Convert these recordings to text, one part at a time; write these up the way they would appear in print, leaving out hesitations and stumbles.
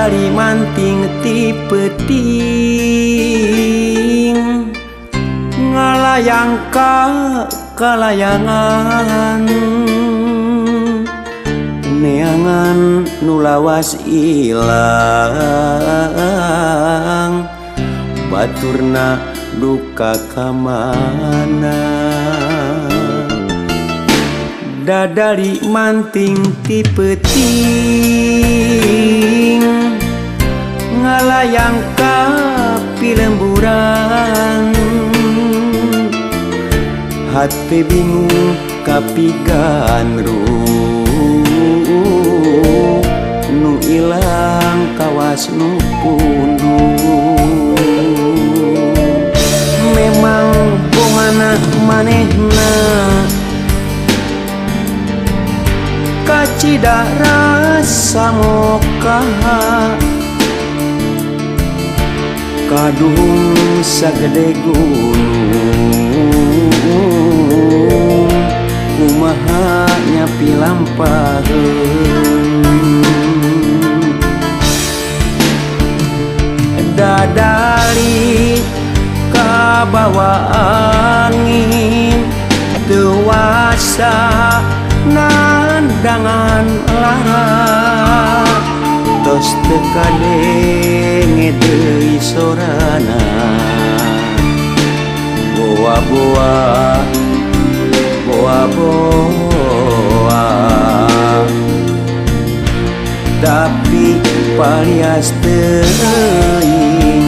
Dadari manting ti peuting ngalayang ka kalayangan neangan nu lawas ilang baturna duka kamana. Dadari manting ti peuting ngalayang ka pilemburan hati bingung kapigan nu ilang kawas nu pundung memang bongana manehna kacida rasa mokaha kadung sagede gunung kumaha nyapi lampaheun dadari kabawa angin teuasa nandangan lara tos teu kadenge deui sorana boa-boa boa-boa tapi palias teuing.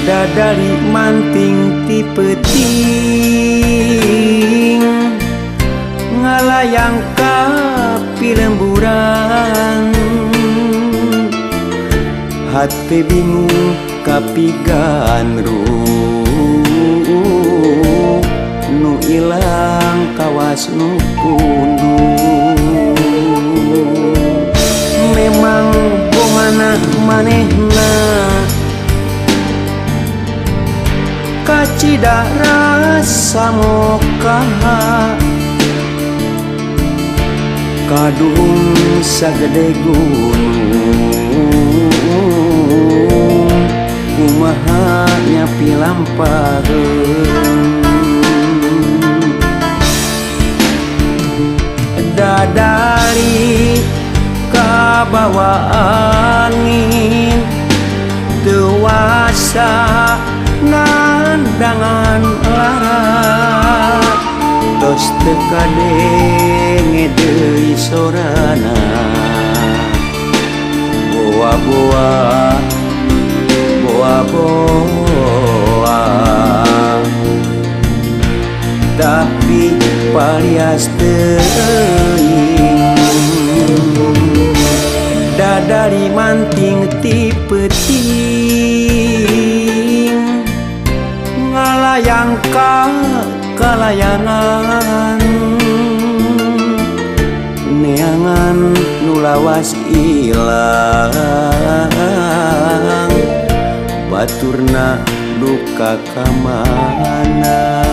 Dadari manting ti peuting ngalayang ka pilemburan hati bingung kapigan nu ilang kawas nu pundung memang bongana manehna kacida rasa mokaha kadung sagede gunung kumaha nyapi lampaheun dadari kabawa angin teuasa nandangan lara tos teu kadenge deui sorana boa-boa boa-boa tapi palias teuing. Dadari manting ti peuting ngalayang ka kalayangan neangan nu lawas ilang baturna duka kamana.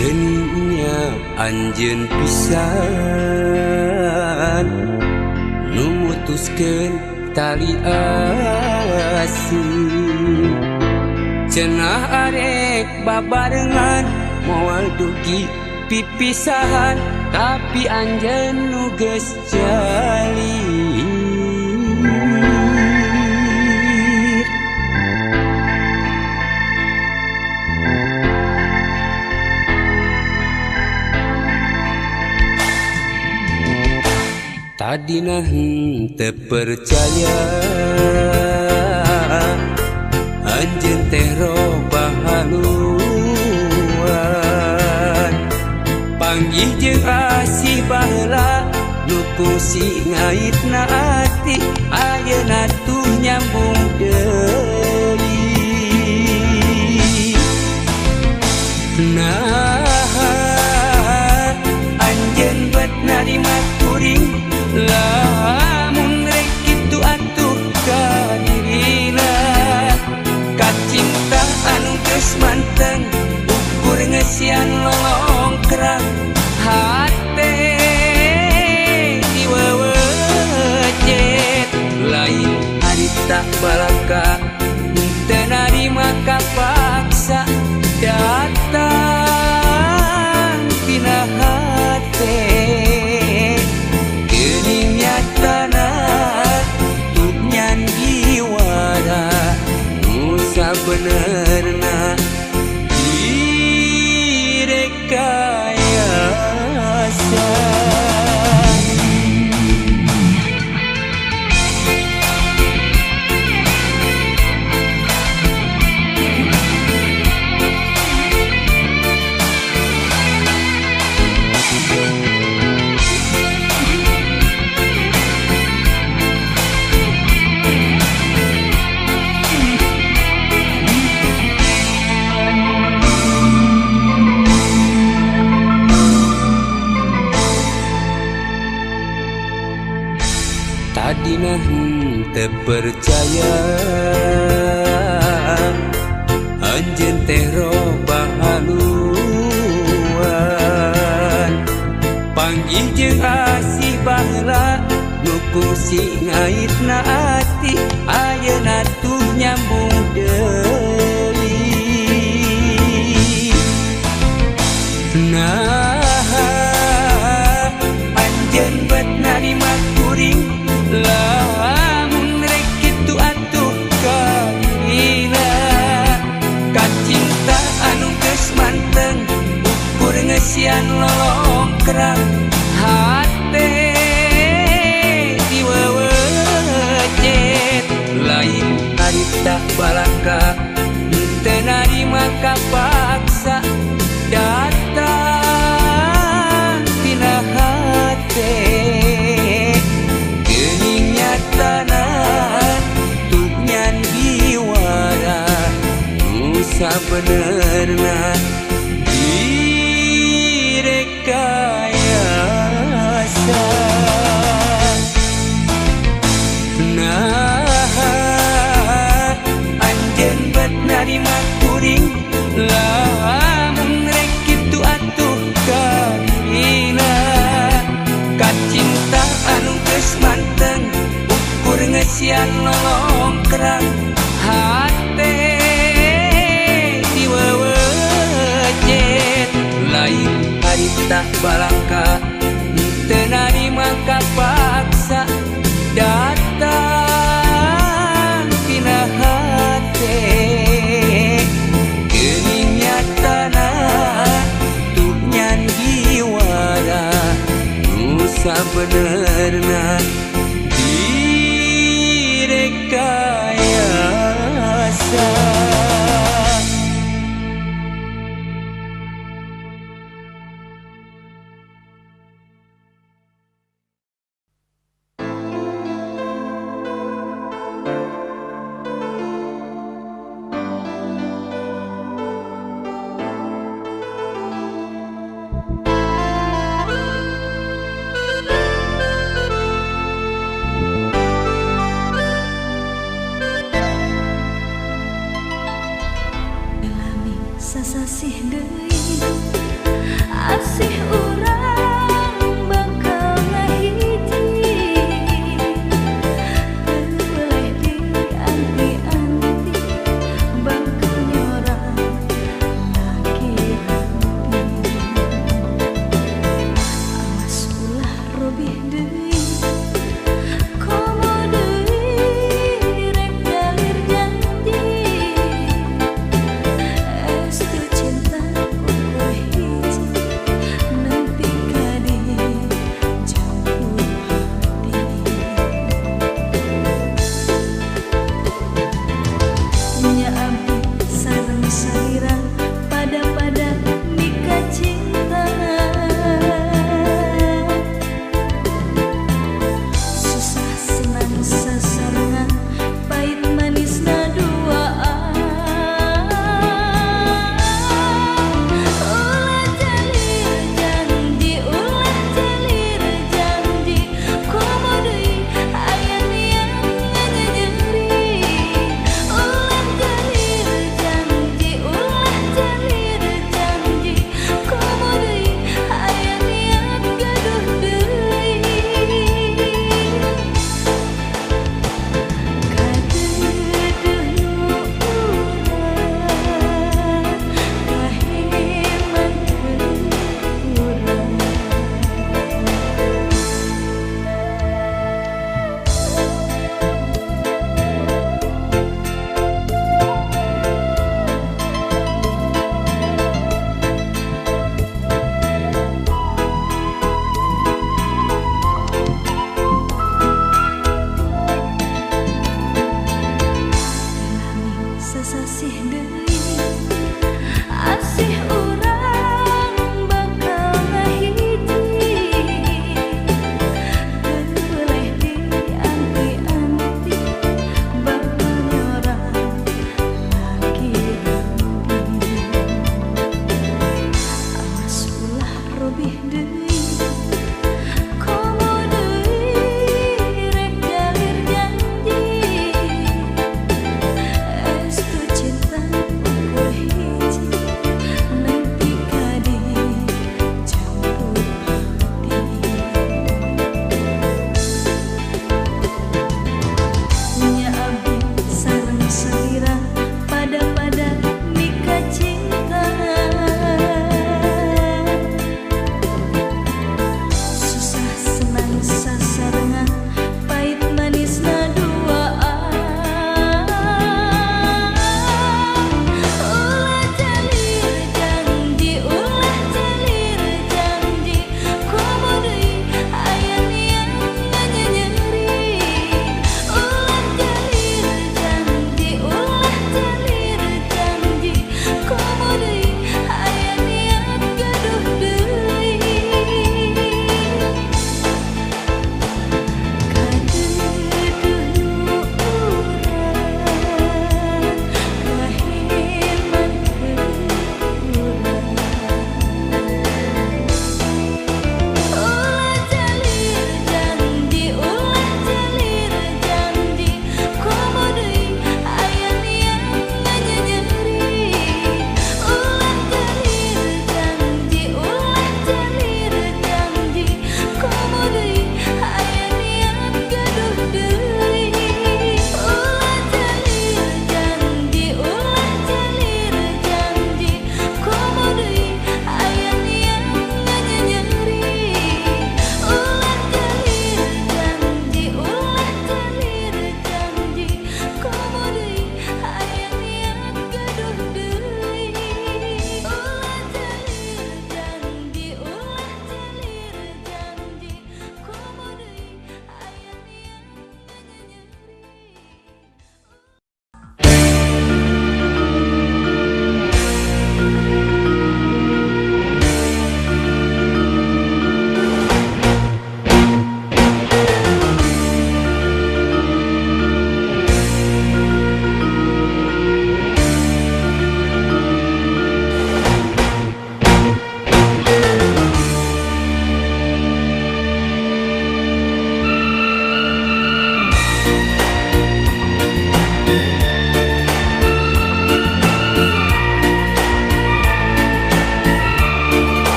Geningnya anjeun pisan nu mutuskeun tali asih. Cenah arek babarengan moal dugi pipisahan, tapi anjeun nu geus jalir. Tadina henteu percaya anjeun teh robah haluan, panggih jeung asih baheula nu kusi ngaitna ati, ayeuna tuh nyambung deui. Nah anjeun bet narima kuring, lamun rek kitu atuh ka dirina. Kacinta anu geus manteng ukur ngesian lolongkrang, hate diwewejet lain harita balaka, teu narima kapaksa datang tina hate. Sabenerna direkayasa. Tadina henteu percaya anjeun teh robah haluan, panggih jeung asih baheula nu kusi ngaitna ati, ayeuna tuh nyambung deui. Nah anjeun bet narima kuring, lamun rek kitu atuh ka dirina. Kacinta anu geus manteng ukur ngesian lolongkrang, hate diwewejet lain harita balaka, teu narima kapaksa datang tina hate. Sabenerna direkayasa. Nah anjeun bet narima kuring, lamun rek kitu atuh ka dirina. Kacinta anu geus manteng ukur ngesian lolongkrang, hate lain harita balaka, teu narima kapaksa datang tina hate. Geuning nyatana tuh nyan jiwara nu sabenerna direkayasa. Sasasih deui asih urang bakal ngahiji boleh dianti-anti bakal nyorang laki hati awas ulah robih deui komo deui rek galir janji estu cinta ukur hiji nempi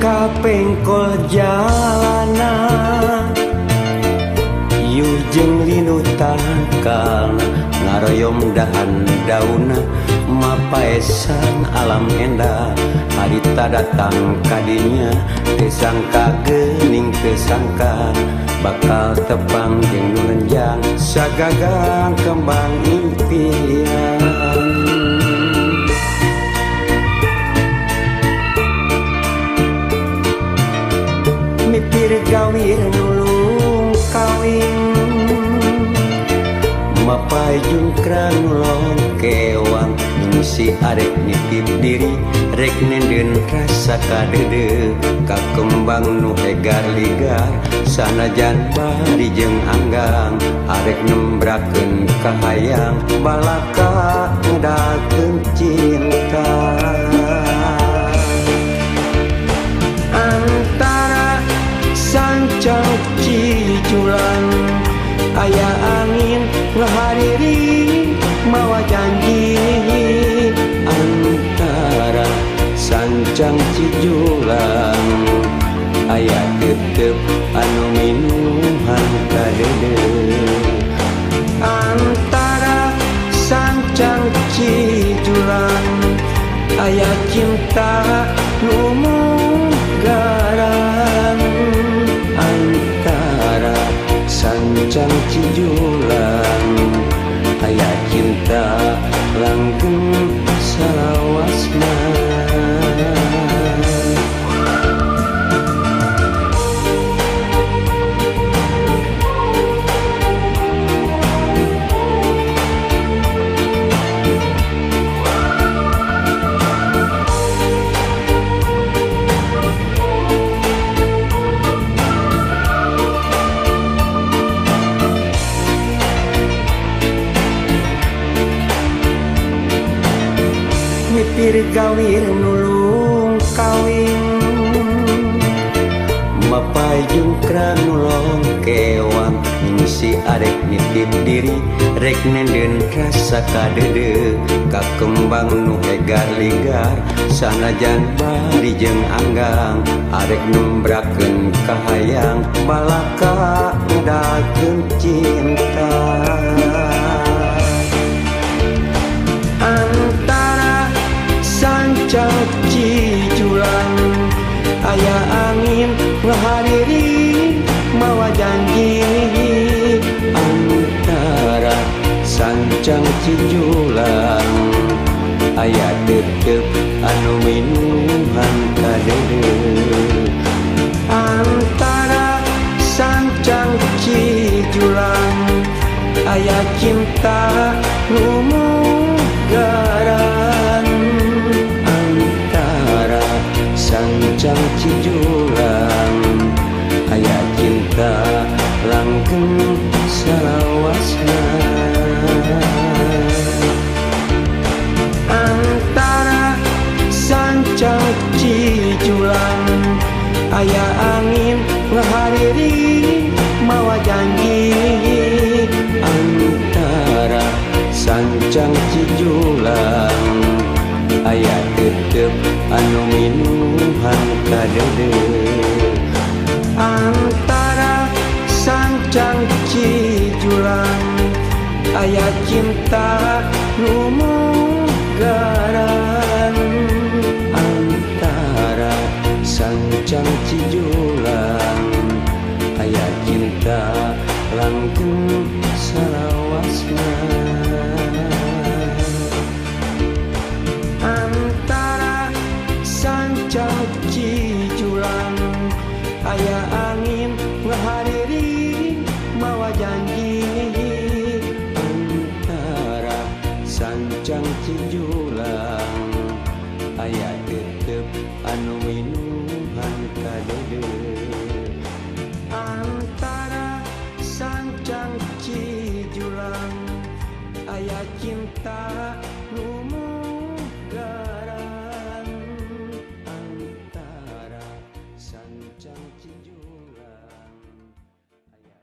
kapengkol jalanan Yuh jeung linu tangkal ngaroyom dahan dauna mapaesan alam endah harita datang kadinya tesangka geuning tesangka bakal tepang jeung nu lenjang sagagang kembang impian mipir gawir nulung kawin mapai jungkran long kewang si arek nitip diri rek nenden rasa kadede kakembang nu hegar ligar sanajan bari jeung anggang arek nembrakeun kahayang balaka ngedakeun cinta antara sancang ciculang aya angin ngahariri mawa janji antara sancang cijulang aya tetep anu minuhan kadede antara sancang cijulang aya cinta nu munggaran antara sancang cijulang aya cinta langgeng salawasna mipir gawir nulung kawin mapai jungkran nulong kewang si arek nitip diri rek nenden rasa kadede kakembang nu hegar ligar sanajan bari jeung anggang arek nembrakeun kahayang balaka ngedakeun cinta antara sancang cijulang aya angin ngahariri mawa janji antara sancang cijulang aya tetep anu minuhan kadede antara sancang cijulang aya cinta nu munggaran antara sancang cijulang aya cinta langgeng salawasna antara sancang cijulang aya angin ngahariri mawa janji antara sancang cijulang aya tetep anu minuhan kadede antara sancang cijulang aya cinta nu munggaran antara sancang cijulang aya cinta langgeng salawasna antara sancang cijulang aya angin ngahariri mawa janji antara sancang cijulang aya tetep anu minuhan kadede antara sancang cijulang aya cinta nu munggaran antara sancang cijulang aya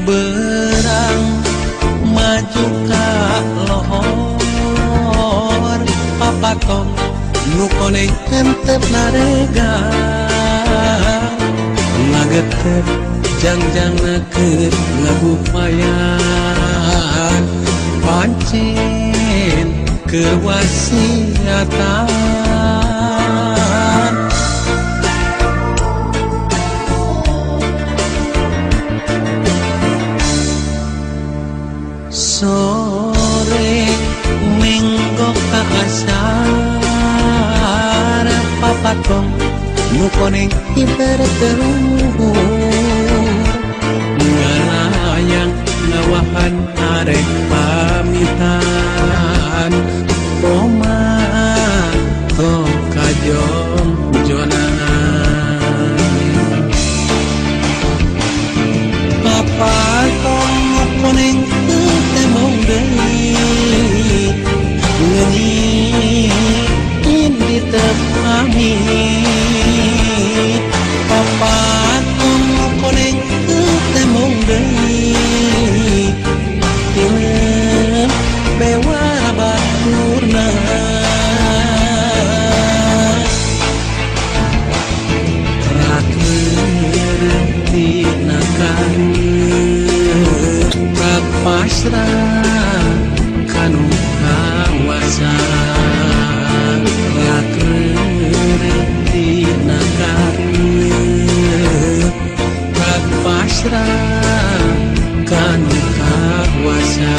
berang maju ka lohor papatong nu koneng hentep narega ngagetep jangjang nakeur ngabupayan pancen kewasiatan sore menggok ka asar papatong nu koneng ibarat teruhur ngalayang ngawahan arek pamitan koma tong kajong jonan papatong nu koneng temong deui ngeunyiin di tepami papatong nu koneng temong deui tilem bewara baturna rakeun tina kareun pasrah kanu kawasa rakeun tina kareun pasrah kanu kawasa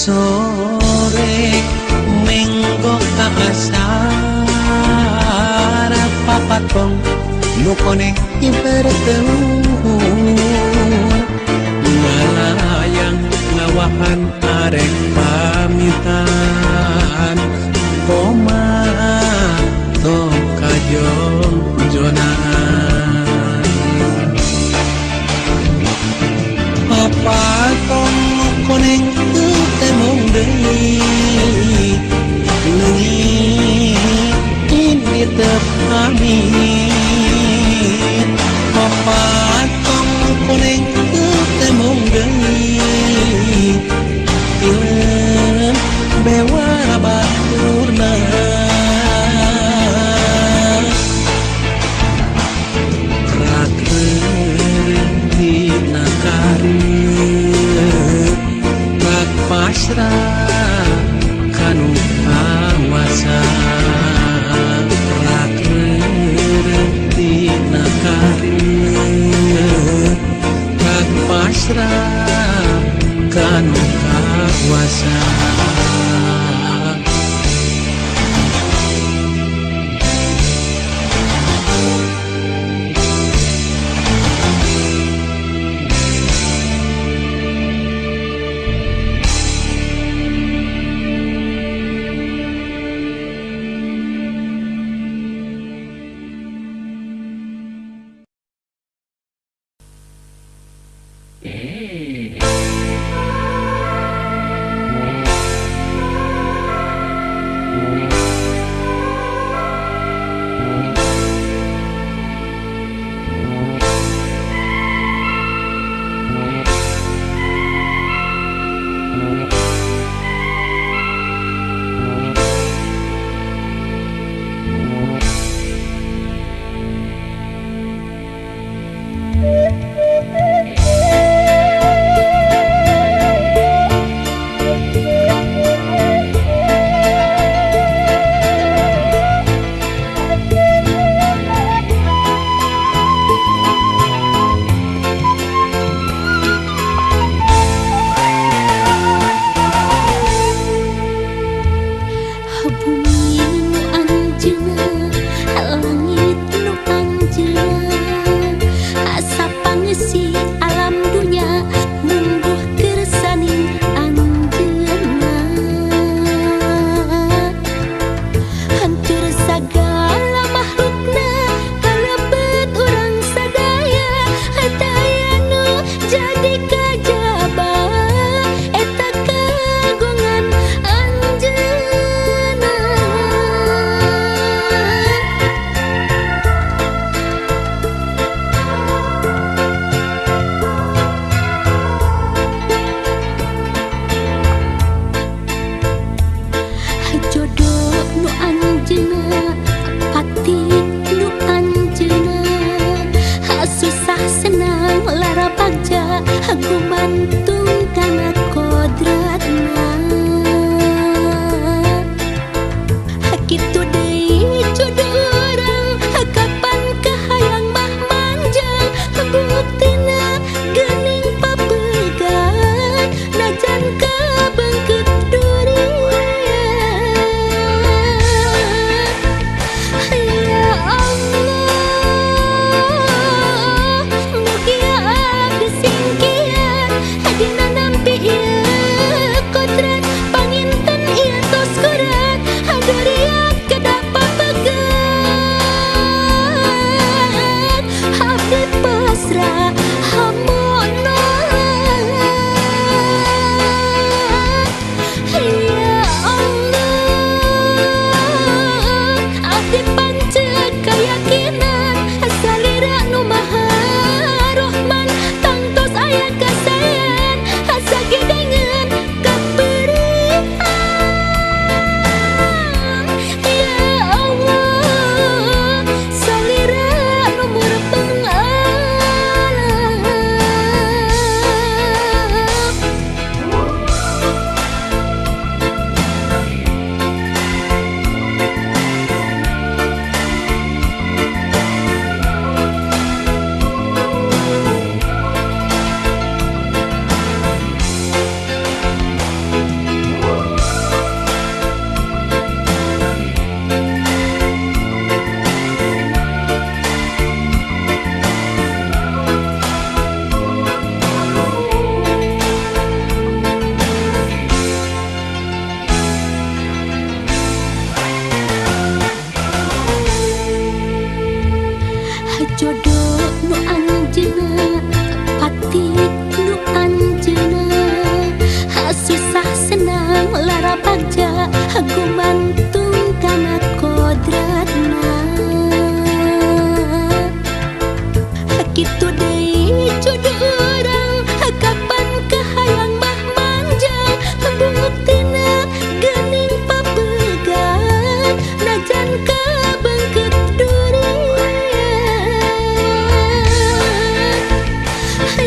sore menggok ka asar papatong nu koneng ibarat teluhur ngalayang ngawahan arek pamitan koma tong kajong jonan papatong nu koneng temong deui ngeunyiin di tepami papatong nu koneng temong deui tilem bewara baturna rakeun tina kareun pasrah kanu kawasa rakeun tina kareun pasrah kanu kawasa aku mantung kana kodratna. Kitu deui jodoh urang, kapan kahayang mah manjang, buktina geuning papegan, najan kabeungkeut durian. Ya Allah, mugia abdi singkian, dina nampi ieu kodrat, panginten ieu tos kurat, durian kedah papegan, abdi pasrah hamona. Ya Allah, abdi pancet kayakinan, salira nu maha rohman, tangtos aya kasayan, sagideungeun kapeurean. Ya Allah, salira nu murepeng alam. Jodoh nu anjeunna, pati nu anjeunna, susah senang lara bagja, aku mantung kana kodratna. Kitu deui jodoh urang, kapan kahayang mah manjang, buktina geuning papegan, najan kabeungkeut durian.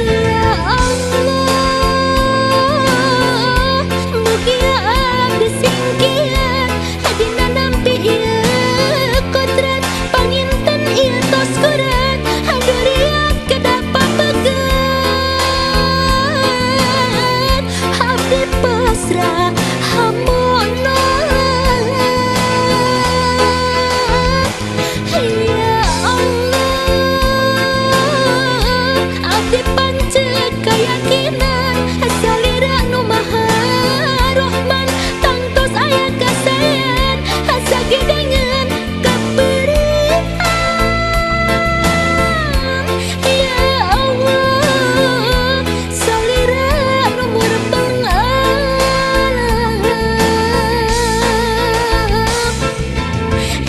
Ya Allah, mugia abdi singkian, dina nampi ieu kodrat, panginten ieu tos kurat, durian kedah papegan, abdi pasrah hamona. Ya Allah, abdi pancet kayakinan, salira nu maha rohman, tangtos aya kasayan, sagideungeun kapeurean. Ya Allah, salira nu murepeng alam.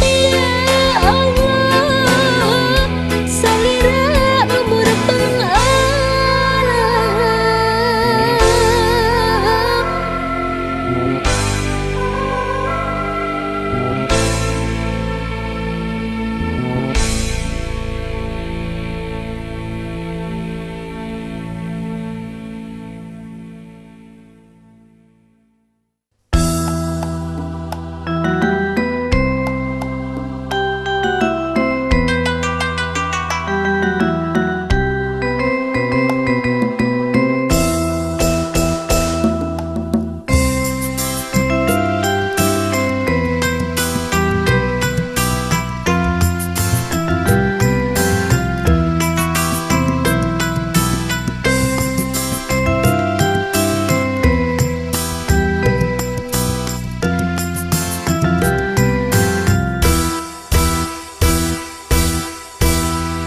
Ya Allah, salira nu murepeng alam.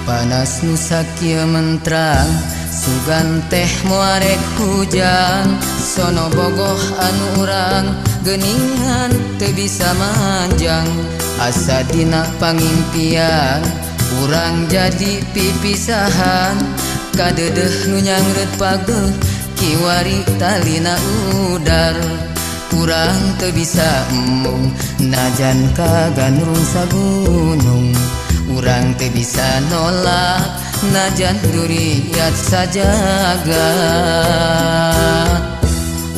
Panas nu sakieu mentrang, sugan teh moarek hujan, sono bogoh anu urang, geuningan teu bisa manjang, asa dina pangimpian, urang jadi pipisahan, kadeudeuh nu nyangreut pageuh, kiwari talina udar, urang teu bisa embung, najan kagandrung sagunung. Urang teu bisa nolak najan duriat sajaga.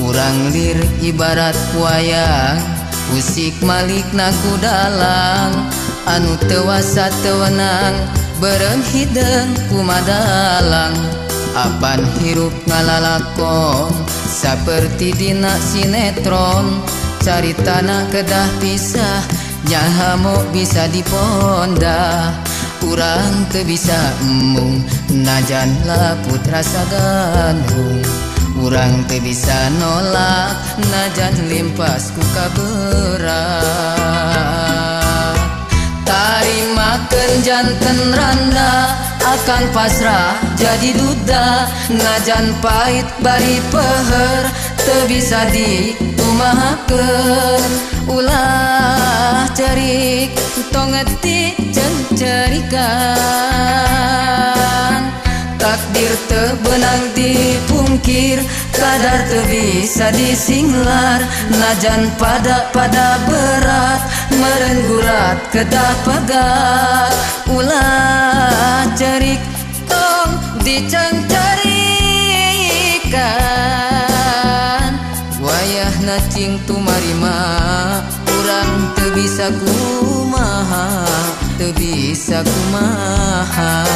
Urang lir ibarat wayang usik malik naku dalang anu tewasa tewenang beureum hideung kumadalang. Apan hirup ngalalakon saperti dina sinetron caritana kedah pisah nyaha mau bisa dipondah. Urang teu bisa embung najan laput rasa gandung. Urang teu bisa nolak najan limpas ku kaberat. Tarimakeun janten randa akan pasrah jadi duda. Najan pait bari peher teu bisa dikumahakeun. Ulah cerik tong ngetik cencerikan. Takdir teu beunang dipungkir kadar teu bisa disinglar. Najan pada berat meureun gurat kedah pegat. Ulah cerik tong dicencerikan. Wayahna cing tumarima urang teu bisa kumaha, teu bisa kumaha.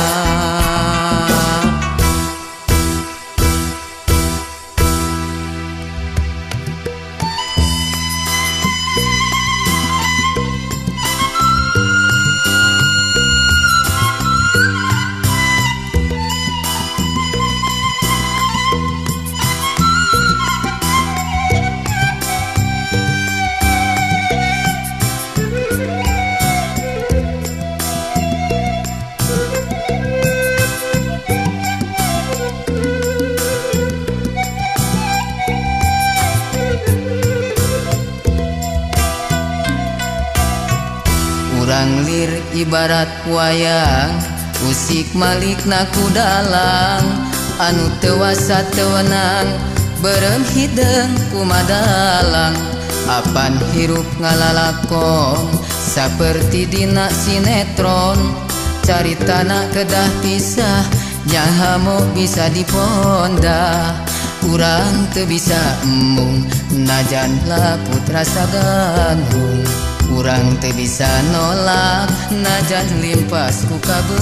Urang lir ibarat wayang usik malik naku dalang anu tewasa tewenang beureum hideung kumadalang. Apan hirup ngalalakon saperti dina sinetron caritana kedah pisah nyaha mau bisa dipondah. Urang teu bisa embung najan laput rasa gandung. Urang teu bisa nolak najan limpas ku kaberat.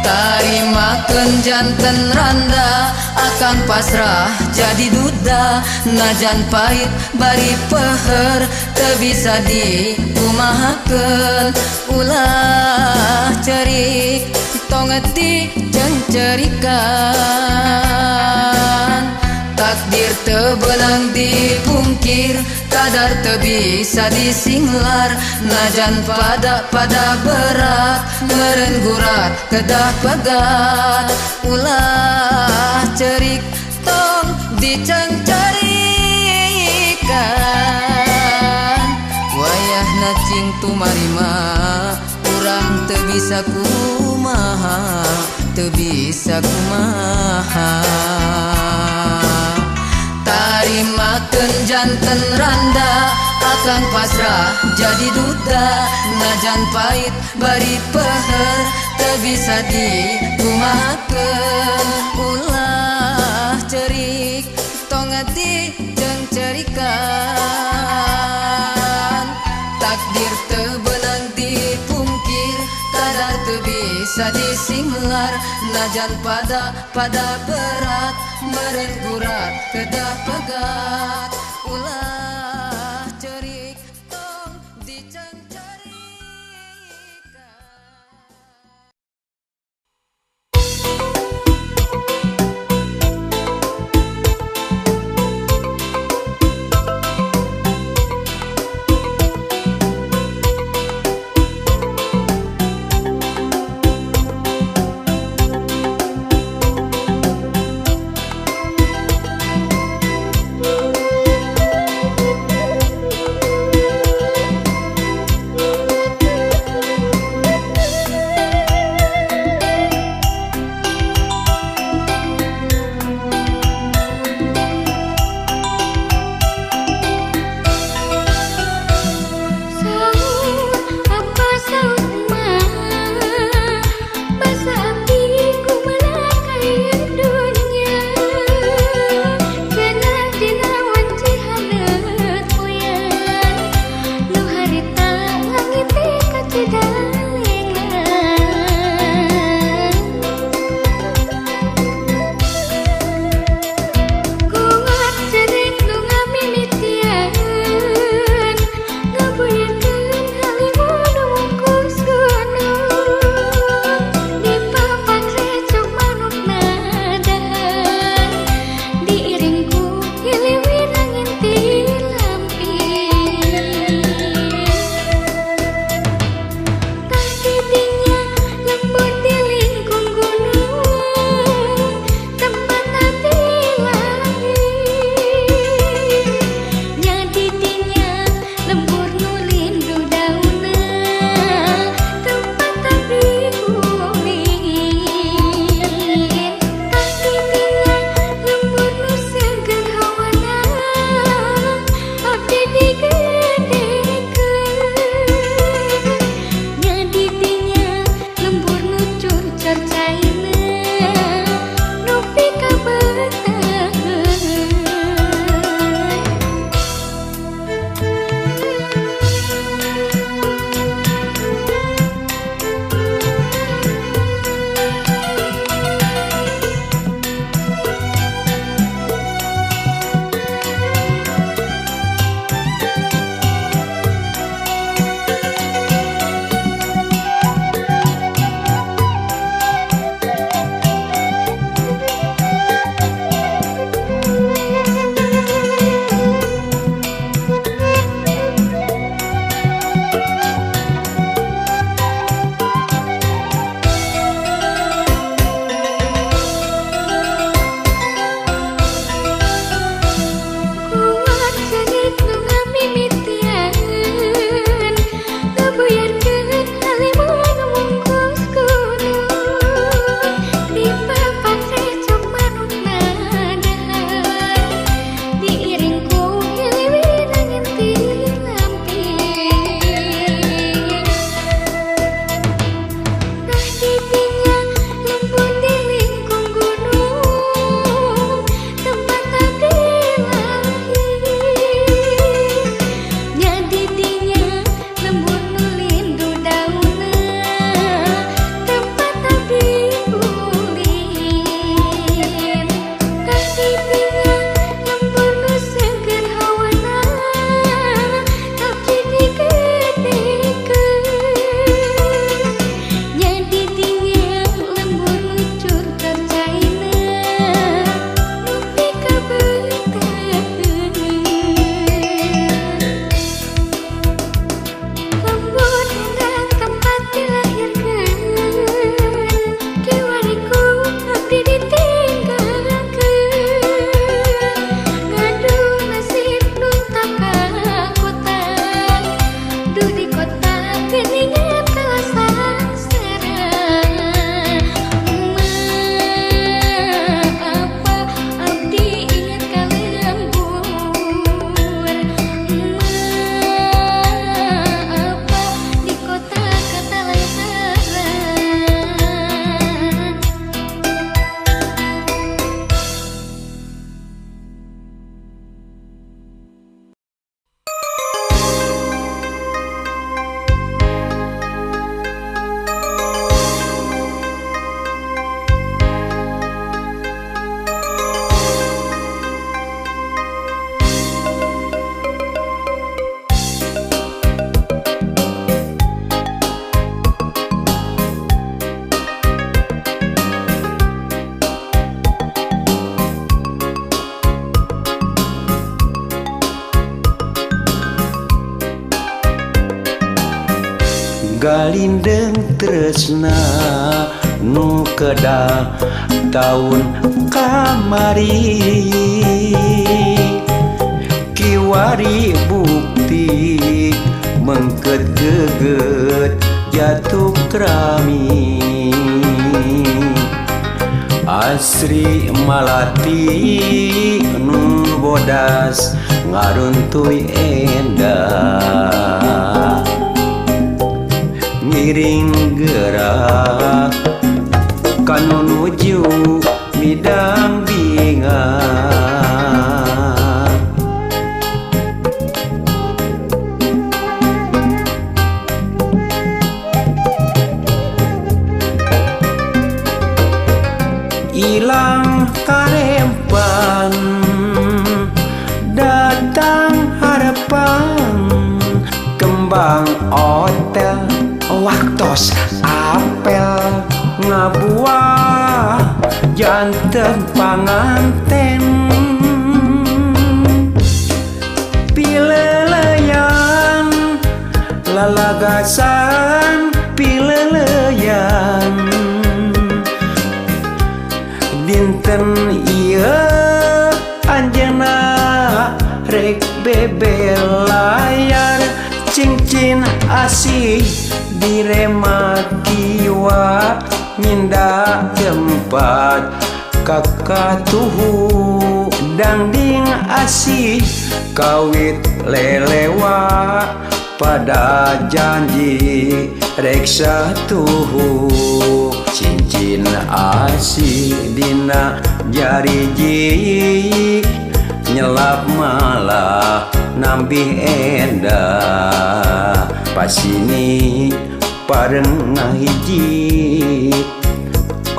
Tarimakeun janten randa akan pasrah jadi duda. Najan pait bari peher teu bisa dikumahakeun. Ulah cerik tong ngetik cencerikan. Takdir teu beunang dipungkir kadar teu bisa disinglar. Najan pada berat meureun gurat kedah pegat. Ulah cerik tong dicencerikan. Wayahna cing tumarima urang teu bisa kumaha, teu bisa kumaha. Tarimakeun janten randa akan pasrah jadi duda. Najan pait bari peher teu bisa dikumahakeun. Ulah cerik tong ngetik cencerikan. Takdir teu beunang dipungkir kadar teu bisa disinglar. Najan pada berat meureun gurat kedah pegat. Ulah cerik tong dicencerikan. Galindeng tresna nu kedah tahun kamari kiwari bukti mengket geget jatuh krami Asri malati nu bodas ngaruntuy endah ngiring gerak kanu nuju midang bingang ilang karempan datang harapan kembang otel waktos apel ngabuah janten panganten pileleyan lalagasan pileleyan dinten ieu anjeunna rek bebel layar cincin asih direma kiwa minda tempat kakatuhu dangding asih kawit lelewa pada janji reksa tuhu cincin asih dina jari jik nyelap malah nambih endah pas ini pareng ngahiji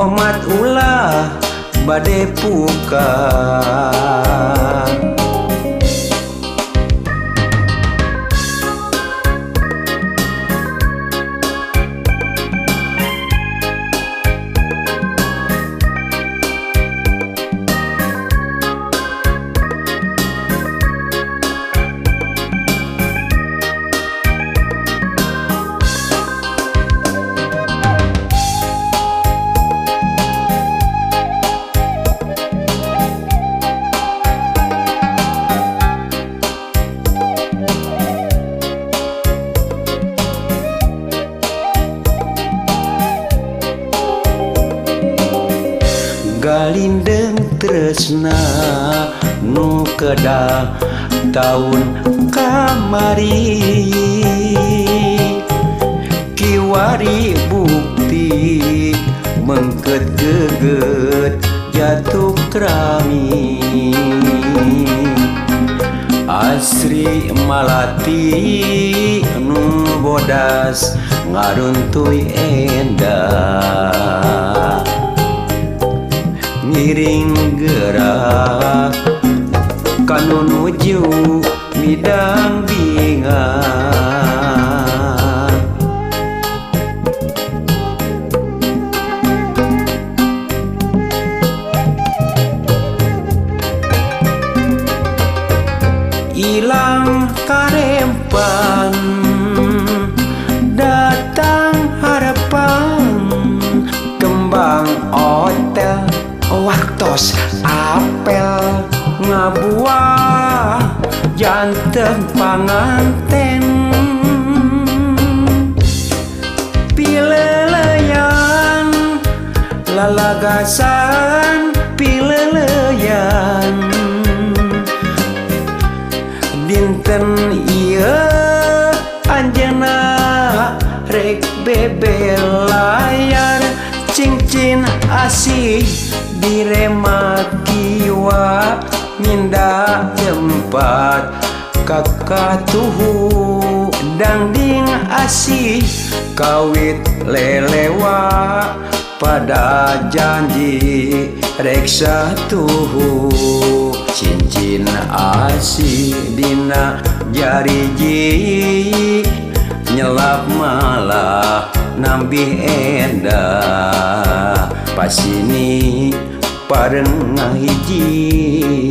omat ulah bade puka Galindeng tresna nu kedah tahun kamari kiwari bukti mengket geget jatuh krami Asri malati nu bodas ngaruntuy endah ngiring gerak kanu nuju midang bingang ilang karempan datang harapan kembang otel waktos apel ngabuah janten panganten pileleyan lalagasan pileleyan dinten ieu anjeunna rek bebel layar cincin asih direma kiwa minda tempat kakatuhu dangding asih kawit lelewa pada janji reksa tuhu cincin asih dina jari jik nyelap malah nambih endah pas ini pareng ngahiji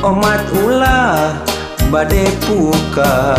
omat ulah bade puka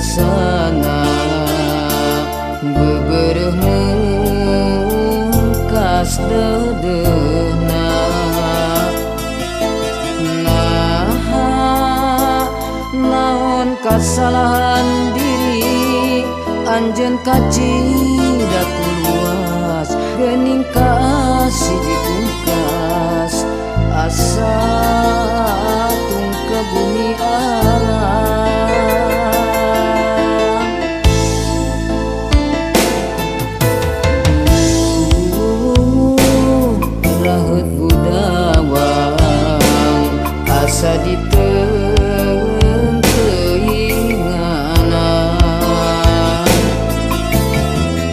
bijaksana bebereuh kas dedehna naon kasalahan diri anjeun kacida luas geuning kasih dipungkas asa tung ke bumi alam raheut budawang asa diteung teingana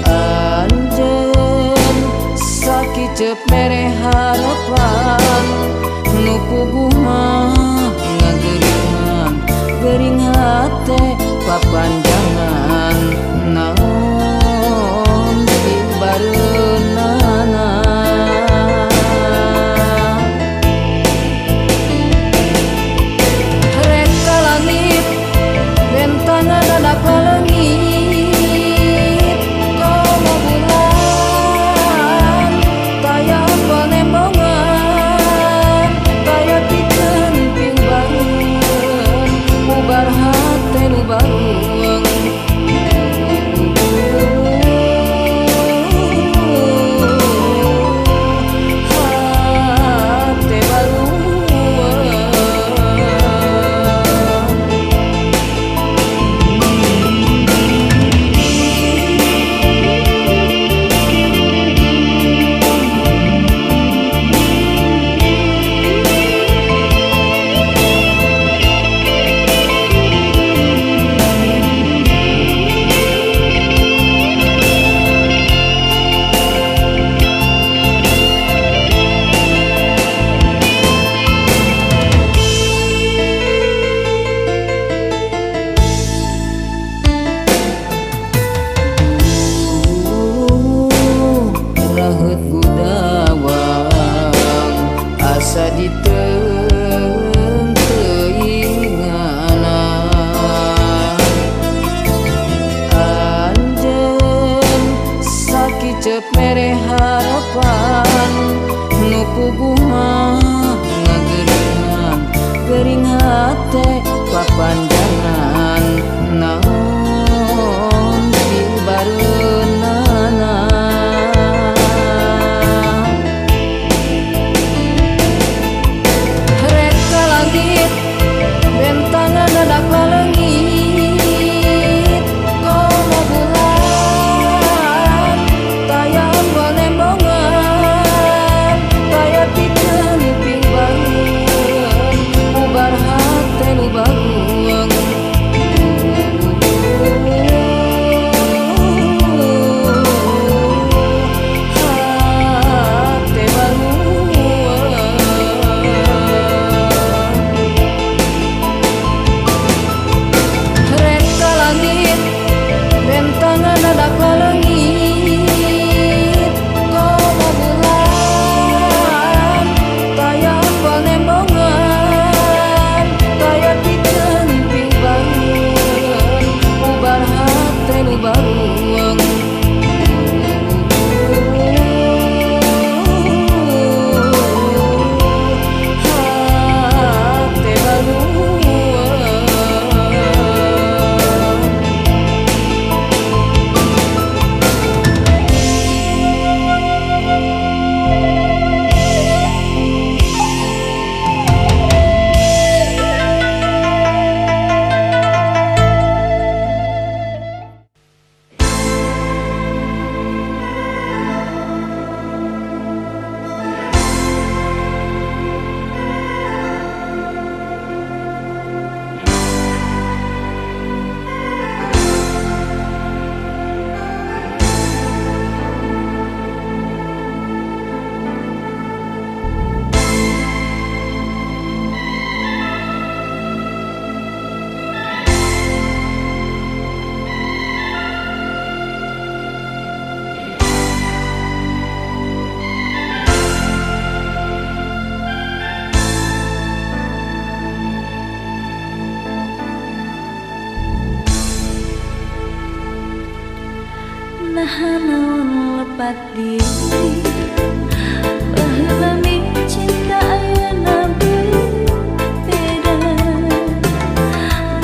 anjeun sakicep mere harapan nu puguh mah ngageuringan geuring hate papanjangan naon dibareunana rek ka langit bentangan ada palengit komo bulan tayang panembongan kaya pikeun piubareun ubar hate nu barueng hate barueng raheut budawang asa diteung teingana anjeun sakicep mere harapan nu puguh mah ngageuringan geuring hate papanjangan naon dibareunana rek ka langit bentangan ada palengit komo bulan tayang panembongan kaya pikeun piubareun ubar hate nu barueng naon lepat diri baheula mi cinta ayeuna berbeda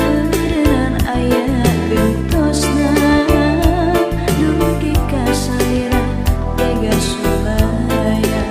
beneran aya gentosna dugi ka salira tega sulaya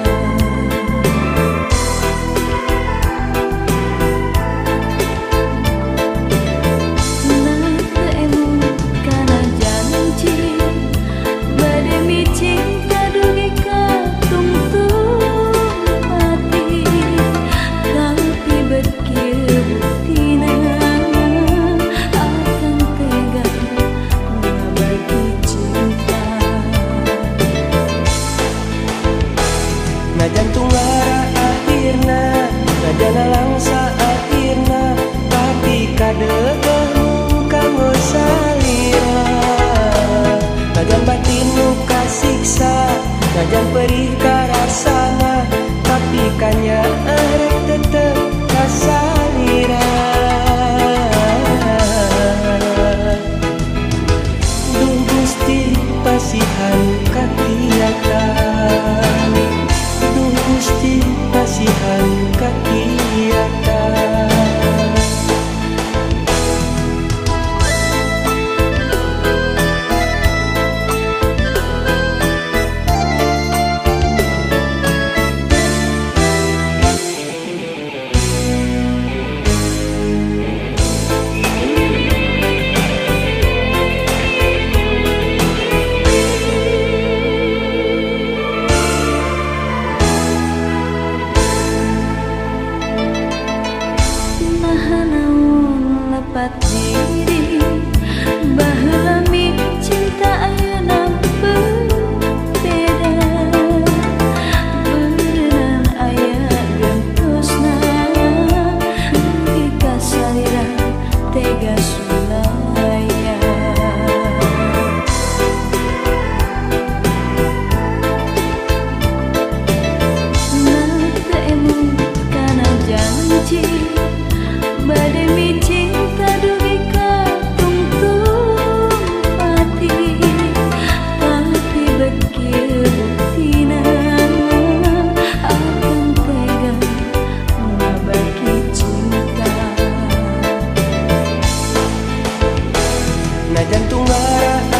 jantung lara akhirna ngajana langsa akhirna tapi kadeuh kanggo salira najan batin nu kasiksa najan perih karasana tapi kanya arep tetep kasalira duh Gusti pasihan kakiatan Gusti pasihan kakiatan lepat diri baheula mi cinta ayeuna berbeda beneran aya gentosna dugi ka salira tega sulaya nah teu emu kana janji bade mi cinta dugi ka tungtung pati tapi bekieu buktina akan tega ngabagi cinta najan tunggara